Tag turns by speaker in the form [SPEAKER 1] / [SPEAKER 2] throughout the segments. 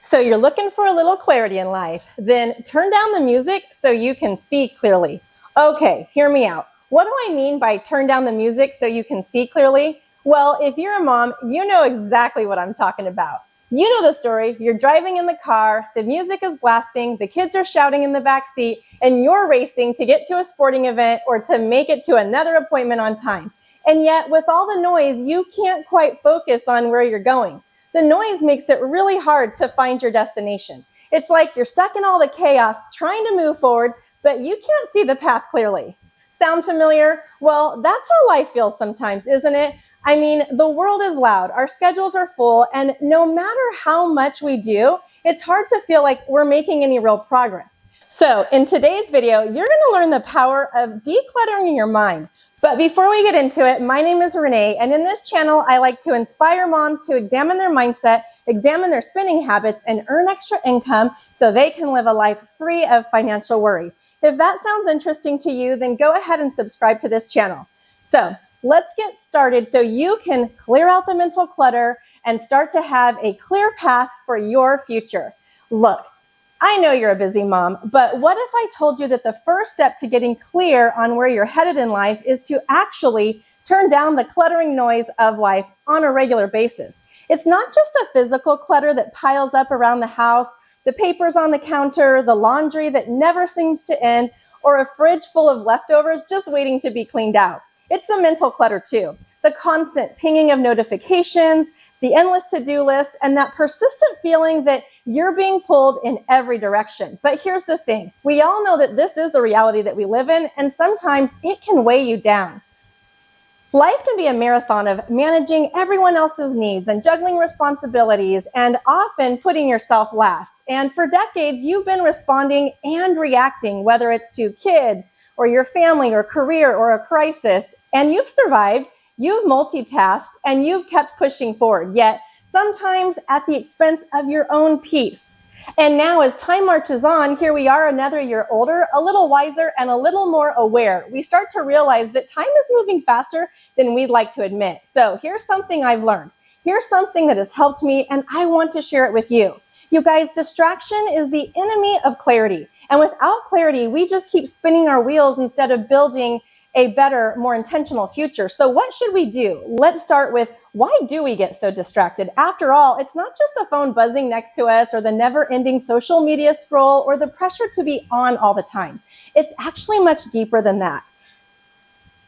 [SPEAKER 1] So you're looking for a little clarity in life, then turn down the music so you can see clearly. Okay, hear me out. What do I mean by turn down the music so you can see clearly? Well, if you're a mom, you know exactly what I'm talking about. You know the story. You're driving in the car, the music is blasting, the kids are shouting in the back seat, and you're racing to get to a sporting event or to make it to another appointment on time. And yet, with all the noise, you can't quite focus on where you're going. The noise makes it really hard to find your destination. It's like you're stuck in all the chaos trying to move forward, but you can't see the path clearly. Sound familiar? Well, that's how life feels sometimes, isn't it? I mean, the world is loud, our schedules are full, and no matter how much we do, it's hard to feel like we're making any real progress. So in today's video, you're going to learn the power of decluttering your mind. But before we get into it, my name is Renee, and in this channel, I like to inspire moms to examine their mindset, examine their spending habits, and earn extra income so they can live a life free of financial worry. If that sounds interesting to you, then go ahead and subscribe to this channel. So let's get started so you can clear out the mental clutter and start to have a clear path for your future. Look, I know you're a busy mom, but what if I told you that the first step to getting clear on where you're headed in life is to actually turn down the cluttering noise of life on a regular basis? It's not just the physical clutter that piles up around the house, the papers on the counter, the laundry that never seems to end, or a fridge full of leftovers just waiting to be cleaned out. It's the mental clutter too. The constant pinging of notifications, the endless to-do list, and that persistent feeling that you're being pulled in every direction. But here's the thing. We all know that this is the reality that we live in, and sometimes it can weigh you down. Life can be a marathon of managing everyone else's needs and juggling responsibilities and often putting yourself last. And for decades, you've been responding and reacting, whether it's to kids or your family or career or a crisis, and you've survived. You've multitasked and you've kept pushing forward, yet sometimes at the expense of your own peace. And now as time marches on, here we are another year older, a little wiser and a little more aware. We start to realize that time is moving faster than we'd like to admit. So here's something I've learned. Here's something that has helped me and I want to share it with you. You guys, distraction is the enemy of clarity. And without clarity, we just keep spinning our wheels instead of building a better, more intentional future. So what should we do? Let's start with, why do we get so distracted? After all, it's not just the phone buzzing next to us or the never-ending social media scroll or the pressure to be on all the time. It's actually much deeper than that.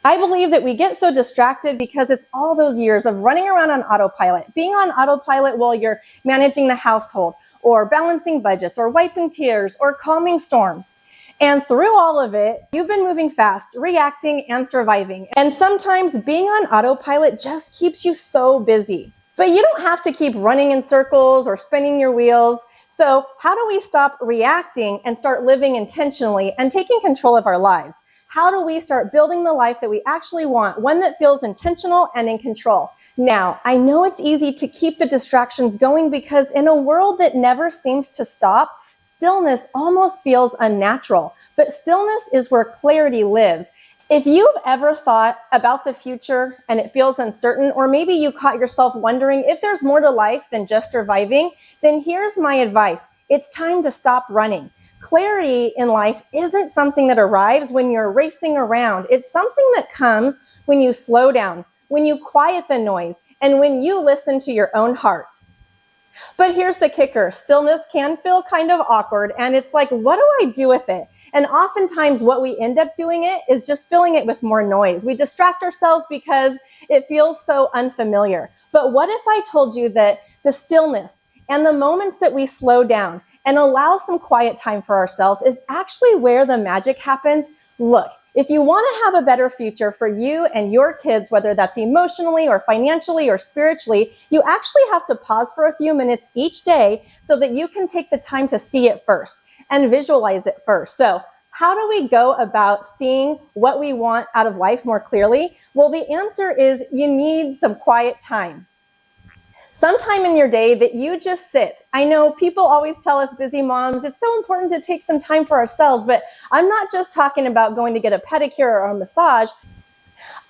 [SPEAKER 1] I believe that we get so distracted because it's all those years of running around on autopilot, being on autopilot while you're managing the household or balancing budgets or wiping tears or calming storms. And through all of it, you've been moving fast, reacting and surviving. And sometimes being on autopilot just keeps you so busy. But you don't have to keep running in circles or spinning your wheels. So how do we stop reacting and start living intentionally and taking control of our lives? How do we start building the life that we actually want, one that feels intentional and in control? Now, I know it's easy to keep the distractions going because in a world that never seems to stop, stillness almost feels unnatural, but stillness is where clarity lives. If you've ever thought about the future and it feels uncertain, or maybe you caught yourself wondering if there's more to life than just surviving, then here's my advice. It's time to stop running. Clarity in life isn't something that arrives when you're racing around. It's something that comes when you slow down, when you quiet the noise, and when you listen to your own heart. But here's the kicker. Stillness can feel kind of awkward, and it's like, what do I do with it? And oftentimes what we end up doing it is just filling it with more noise. We distract ourselves because it feels so unfamiliar. But what if I told you that the stillness and the moments that we slow down and allow some quiet time for ourselves is actually where the magic happens? Look, if you want to have a better future for you and your kids, whether that's emotionally or financially or spiritually, you actually have to pause for a few minutes each day so that you can take the time to see it first and visualize it first. So how do we go about seeing what we want out of life more clearly? Well, the answer is you need some quiet time. Sometime in your day that you just sit. I know people always tell us busy moms, it's so important to take some time for ourselves, but I'm not just talking about going to get a pedicure or a massage.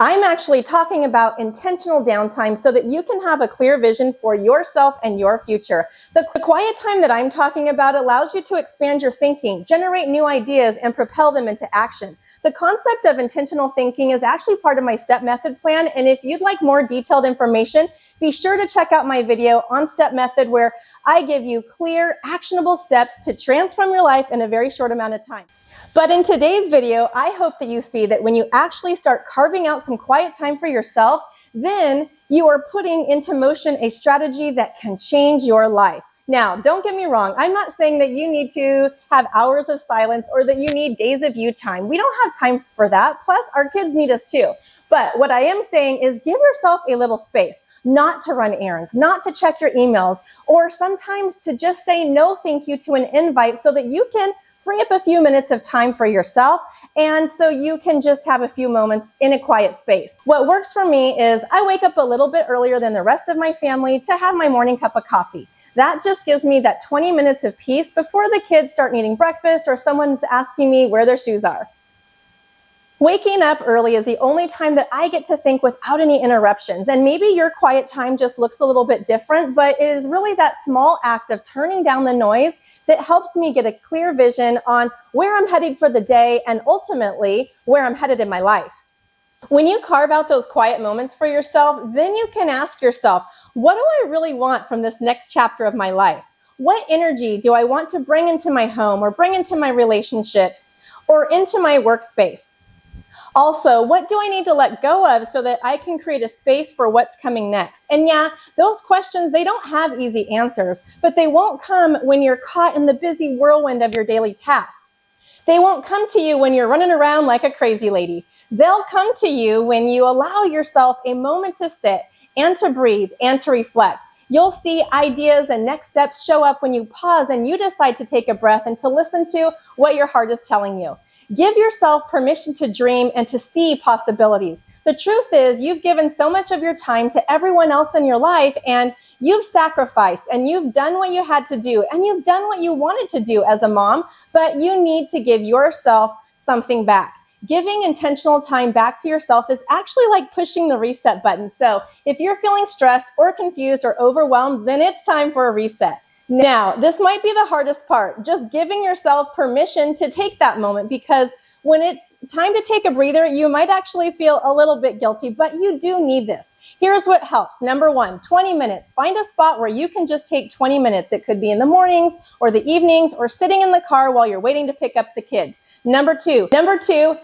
[SPEAKER 1] I'm actually talking about intentional downtime so that you can have a clear vision for yourself and your future. The quiet time that I'm talking about allows you to expand your thinking, generate new ideas, and propel them into action. The concept of intentional thinking is actually part of my STEP method plan, and if you'd like more detailed information, be sure to check out my video on STEP method where I give you clear, actionable steps to transform your life in a very short amount of time. But in today's video, I hope that you see that when you actually start carving out some quiet time for yourself, then you are putting into motion a strategy that can change your life. Now, don't get me wrong. I'm not saying that you need to have hours of silence or that you need days of you time. We don't have time for that. Plus, our kids need us too. But what I am saying is give yourself a little space, not to run errands, not to check your emails, or sometimes to just say no thank you to an invite so that you can free up a few minutes of time for yourself, and so you can just have a few moments in a quiet space. What works for me is I wake up a little bit earlier than the rest of my family to have my morning cup of coffee. That just gives me that 20 minutes of peace before the kids start needing breakfast or someone's asking me where their shoes are. Waking up early is the only time that I get to think without any interruptions. And maybe your quiet time just looks a little bit different, but it is really that small act of turning down the noise that helps me get a clear vision on where I'm headed for the day and ultimately where I'm headed in my life. When you carve out those quiet moments for yourself, then you can ask yourself, what do I really want from this next chapter of my life? What energy do I want to bring into my home or bring into my relationships or into my workspace? Also, what do I need to let go of so that I can create a space for what's coming next? And yeah, those questions, they don't have easy answers, but they won't come when you're caught in the busy whirlwind of your daily tasks. They won't come to you when you're running around like a crazy lady. They'll come to you when you allow yourself a moment to sit and to breathe and to reflect. You'll see ideas and next steps show up when you pause and you decide to take a breath and to listen to what your heart is telling you. Give yourself permission to dream and to see possibilities. The truth is, you've given so much of your time to everyone else in your life, and you've sacrificed, and you've done what you had to do, and you've done what you wanted to do as a mom, but you need to give yourself something back. Giving intentional time back to yourself is actually like pushing the reset button. So if you're feeling stressed or confused or overwhelmed, then it's time for a reset. Now, this might be the hardest part, just giving yourself permission to take that moment, because when it's time to take a breather, you might actually feel a little bit guilty, but you do need this. Here's what helps. Number one, 20 minutes. Find a spot where you can just take 20 minutes. It could be in the mornings or the evenings or sitting in the car while you're waiting to pick up the kids. Number two,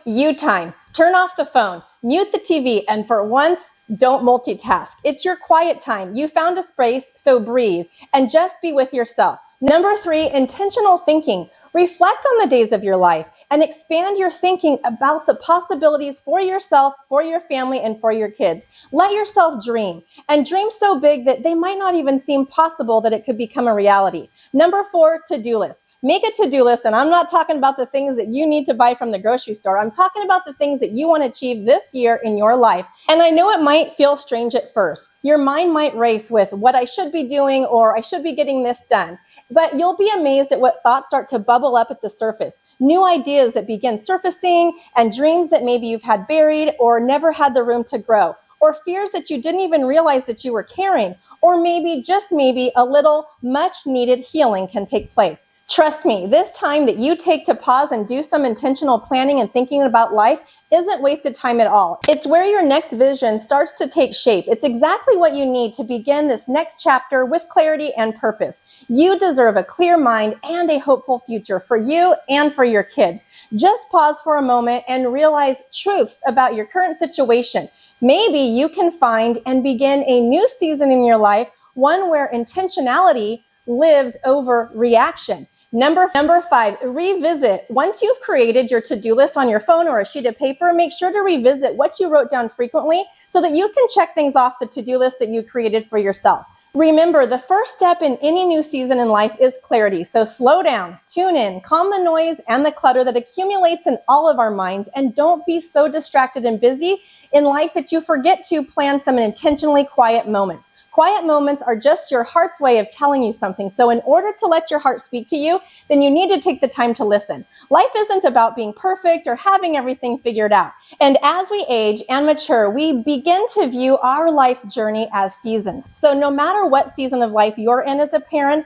[SPEAKER 1] you time. Turn off the phone, mute the TV, and for once, don't multitask. It's your quiet time. You found a space, so breathe and just be with yourself. Number three, intentional thinking. Reflect on the days of your life and expand your thinking about the possibilities for yourself, for your family, and for your kids. Let yourself dream, and dream so big that they might not even seem possible that it could become a reality. Number four, to-do list. Make a to-do list, and I'm not talking about the things that you need to buy from the grocery store. I'm talking about the things that you want to achieve this year in your life. And I know it might feel strange at first. Your mind might race with what I should be doing or I should be getting this done. But you'll be amazed at what thoughts start to bubble up at the surface. New ideas that begin surfacing and dreams that maybe you've had buried or never had the room to grow, or fears that you didn't even realize that you were carrying, or maybe, just maybe, a little much needed healing can take place. Trust me, this time that you take to pause and do some intentional planning and thinking about life isn't wasted time at all. It's where your next vision starts to take shape. It's exactly what you need to begin this next chapter with clarity and purpose. You deserve a clear mind and a hopeful future for you and for your kids. Just pause for a moment and realize truths about your current situation. Maybe you can find and begin a new season in your life, one where intentionality lives over reaction. Number five, revisit. Once you've created your to-do list on your phone or a sheet of paper, make sure to revisit what you wrote down frequently so that you can check things off the to-do list that you created for yourself. Remember, the first step in any new season in life is clarity. So slow down, tune in, calm the noise and the clutter that accumulates in all of our minds, and don't be so distracted and busy in life that you forget to plan some intentionally quiet moments. Quiet moments are just your heart's way of telling you something. So in order to let your heart speak to you, then you need to take the time to listen. Life isn't about being perfect or having everything figured out. And as we age and mature, we begin to view our life's journey as seasons. So no matter what season of life you're in as a parent,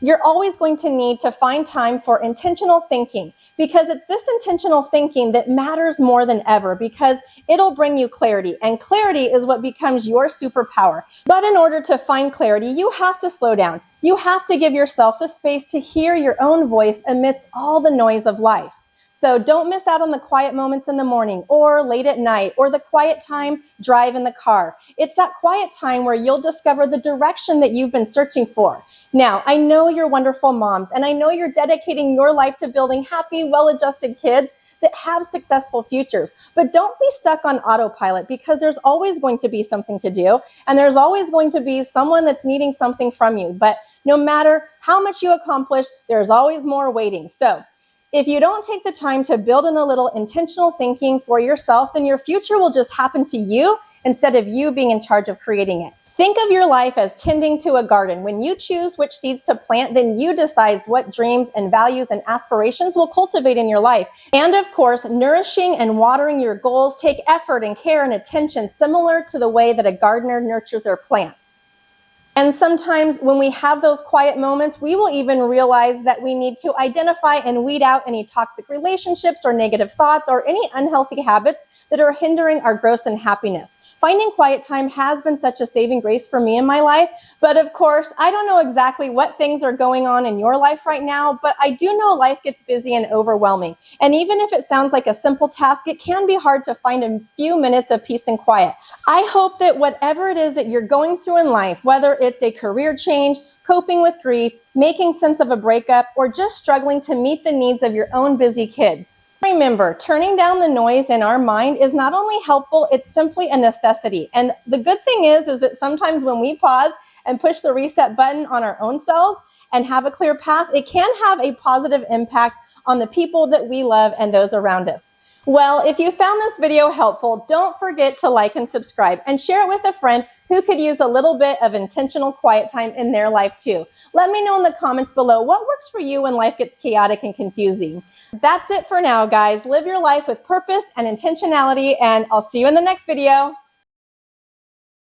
[SPEAKER 1] you're always going to need to find time for intentional thinking, because it's this intentional thinking that matters more than ever, because it'll bring you clarity, and clarity is what becomes your superpower. But in order to find clarity, you have to slow down. You have to give yourself the space to hear your own voice amidst all the noise of life. So don't miss out on the quiet moments in the morning or late at night, or the quiet time drive in the car. It's that quiet time where you'll discover the direction that you've been searching for. Now, I know you're wonderful moms, and I know you're dedicating your life to building happy, well-adjusted kids that have successful futures. But don't be stuck on autopilot, because there's always going to be something to do, and there's always going to be someone that's needing something from you. But no matter how much you accomplish, there's always more waiting. So if you don't take the time to build in a little intentional thinking for yourself, then your future will just happen to you instead of you being in charge of creating it. Think of your life as tending to a garden. When you choose which seeds to plant, then you decide what dreams and values and aspirations will cultivate in your life. And of course, nourishing and watering your goals take effort and care and attention, similar to the way that a gardener nurtures their plants. And sometimes when we have those quiet moments, we will even realize that we need to identify and weed out any toxic relationships or negative thoughts or any unhealthy habits that are hindering our growth and happiness. Finding quiet time has been such a saving grace for me in my life. But of course, I don't know exactly what things are going on in your life right now, but I do know life gets busy and overwhelming. And even if it sounds like a simple task, it can be hard to find a few minutes of peace and quiet. I hope that whatever it is that you're going through in life, whether it's a career change, coping with grief, making sense of a breakup, or just struggling to meet the needs of your own busy kids, remember, turning down the noise in our mind is not only helpful, it's simply a necessity. And the good thing is that sometimes when we pause and push the reset button on our own selves and have a clear path, it can have a positive impact on the people that we love and those around us. Well, if you found this video helpful, don't forget to like and subscribe, and share it with a friend who could use a little bit of intentional quiet time in their life too. Let me know in the comments below what works for you when life gets chaotic and confusing. That's it for now, guys. Live your life with purpose and intentionality, and I'll see you in the next video.